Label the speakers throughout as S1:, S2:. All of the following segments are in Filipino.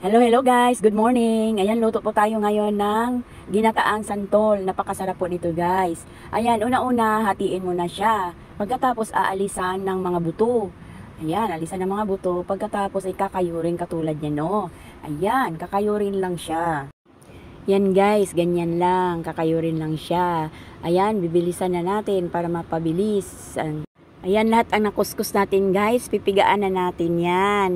S1: Hello, hello guys. Good morning. Ayan, luto po tayo ngayon ng ginataang santol. Napakasarap po nito guys. Ayan, una-una, hatiin mo na siya. Pagkatapos, aalisan ng mga buto. Ayan, alisan ng mga buto. Pagkatapos, ay kakayurin katulad niya, no? Ayan, kakayurin lang siya. Yan guys, ganyan lang. Kakayurin lang siya. Ayan, bibilisan na natin para mapabilis. Ayan, lahat ang nakuskus natin guys. Pipigaan na natin yan.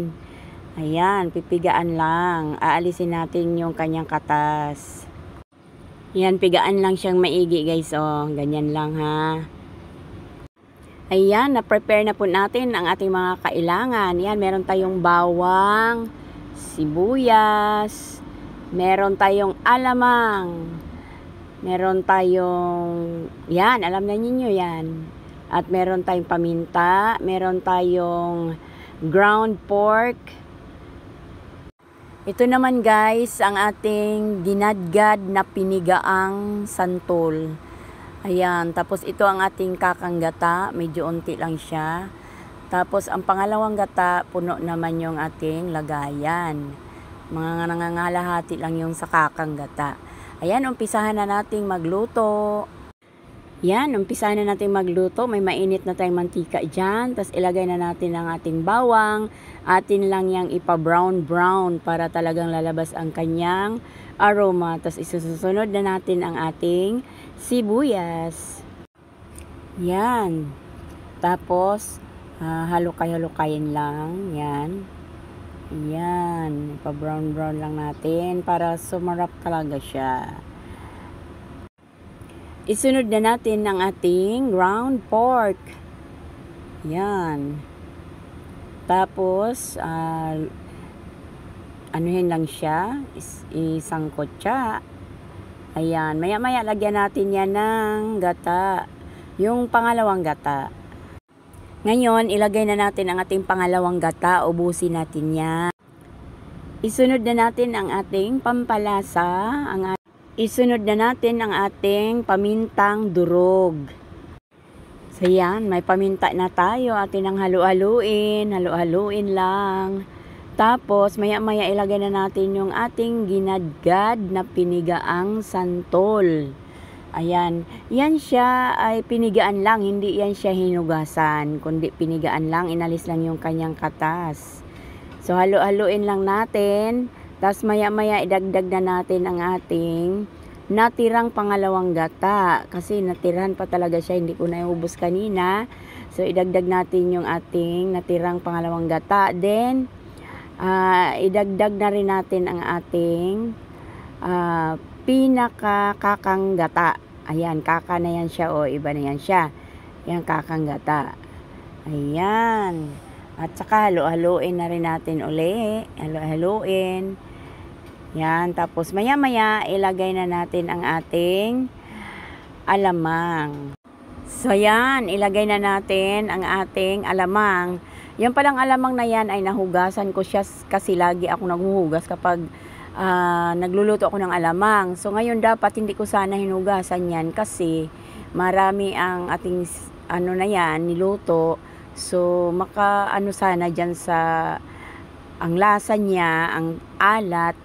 S1: Ayan, pipigaan lang. Aalisin natin yung kanyang katas. Ayan, pigaan lang siyang maigi guys. Oh, ganyan lang ha. Ayan, na-prepare na po natin ang ating mga kailangan. Ayan, meron tayong bawang, sibuyas, meron tayong alamang, meron tayong, yan, alam na ninyo yan. At meron tayong paminta, meron tayong ground pork. Ito naman guys, ang ating dinadgad na pinigaang santol. Ayan, tapos ito ang ating kakang gata, medyo unti lang siya. Tapos ang pangalawang gata, puno naman yung ating lagayan. Mga nangangalahati lang yung sa kakang gata. Ayan, umpisahan na nating magluto. Yan, umpisahan na natin magluto. May mainit na tayong mantika dyan. Tapos ilagay na natin ang ating bawang. Atin lang yang ipa-brown-brown para talagang lalabas ang kanyang aroma. Tapos isusunod na natin ang ating sibuyas. Yan. Tapos, halukay-halukayin lang. Yan. Yan. Ipa-brown-brown lang natin para sumarap talaga siya. Isunod na natin ang ating ground pork. Yan. Tapos, anuhin lang siya. Isangkot siya. Ayan. Maya-maya lagyan natin yan ng gata. Yung pangalawang gata. Ngayon, ilagay na natin ang ating pangalawang gata. Ubusin natin yan. Isunod na natin ang ating pampalasa. Isunod na natin ang ating pamintang durog. So yan, may paminta na tayo. Atin ang halu-haluin. Halu-haluin lang. Tapos, maya-maya ilagay na natin yung ating ginadgad na pinigaang santol. Ayan. Yan siya ay pinigaan lang. Hindi yan siya hinugasan. Kundi pinigaan lang. Inalis lang yung kanyang katas. So, halu-haluin lang natin. Tapos maya-maya idagdag na natin ang ating natirang pangalawang gata. Kasi natirahan pa talaga siya, hindi ko na iubos kanina. So idagdag natin yung ating natirang pangalawang gata. Then, idagdag na rin natin ang ating pinaka-kakang gata. Ayan, kaka na yan siya o iba na yan siya. Yan, kakang gata. Ayan. At saka halu-haluin na rin natin uli. Halu-haluin. Yan. Tapos maya-maya ilagay na natin ang ating alamang. So yan. Ilagay na natin ang ating alamang. Yan palang alamang na yan ay nahugasan ko siya kasi lagi ako naghuhugas kapag nagluluto ako ng alamang. So ngayon dapat hindi ko sana hinugasan yan kasi marami ang ating ano na yan niluto. So, sana dyan sa ang lasa niya, ang alat,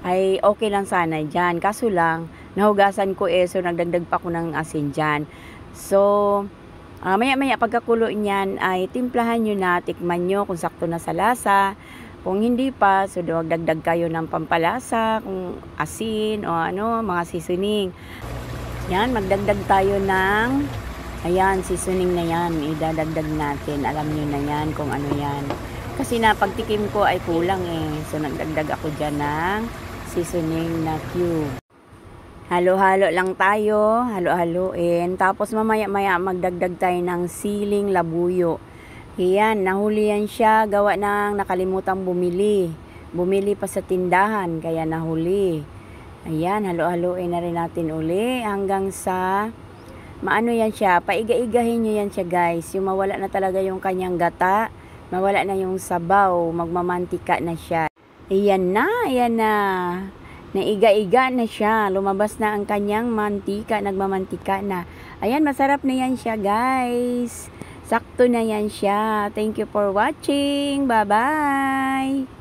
S1: ay okay lang sana dyan. Kaso lang, nahugasan ko so nagdagdag pa ako ng asin dyan. So, maya-maya pagkakulo niyan ay timplahan nyo na, tikman nyo kung sakto na sa lasa. Kung hindi pa, so dagdag kayo ng pampalasa, kung asin o ano, mga seasoning. Yan, magdagdag tayo ng ayan, seasoning na yan. Idadagdag natin. Alam nyo na yan kung ano yan. Kasi pagtikim ko ay kulang So, nagdagdag ako dyan ng seasoning na cube. Halo-halo lang tayo. Halo-haloin. Tapos mamaya-maya magdagdag tayo ng siling labuyo. Ayan, nahuli yan siya. Gawa ng nakalimutan bumili. Bumili pa sa tindahan. Kaya nahuli. Ayan, halo-haloin na rin natin uli. Hanggang sa maano yan siya, paiga-igahin nyo yan siya guys, yung mawala na talaga yung kanyang gata, mawala na yung sabaw, magmamantika na siya. Ayan na, naiga-iga na siya, lumabas na ang kanyang mantika, nagmamantika na. Ayan, masarap na yan siya guys, sakto na yan siya. Thank you for watching, bye-bye!